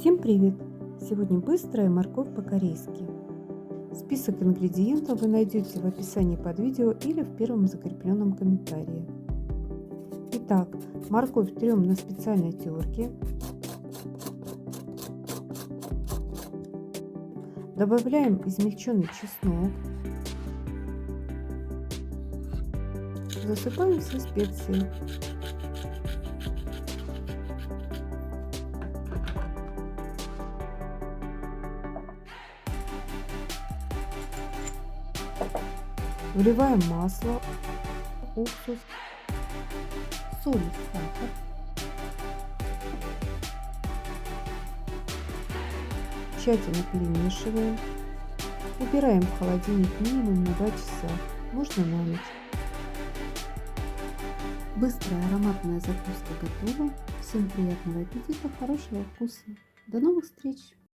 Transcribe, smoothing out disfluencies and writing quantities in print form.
Всем привет! Сегодня быстрая морковь по-корейски. Список ингредиентов вы найдете в описании под видео или в первом закрепленном комментарии. Итак, морковь трем на специальной терке. Добавляем измельченный чеснок. Засыпаем все специи. Вливаем масло, уксус, соль и сахар. Тщательно перемешиваем. Убираем в холодильник минимум на 2 часа, можно на ночь. Быстрая ароматная закуска готова. Всем приятного аппетита, хорошего вкуса. До новых встреч!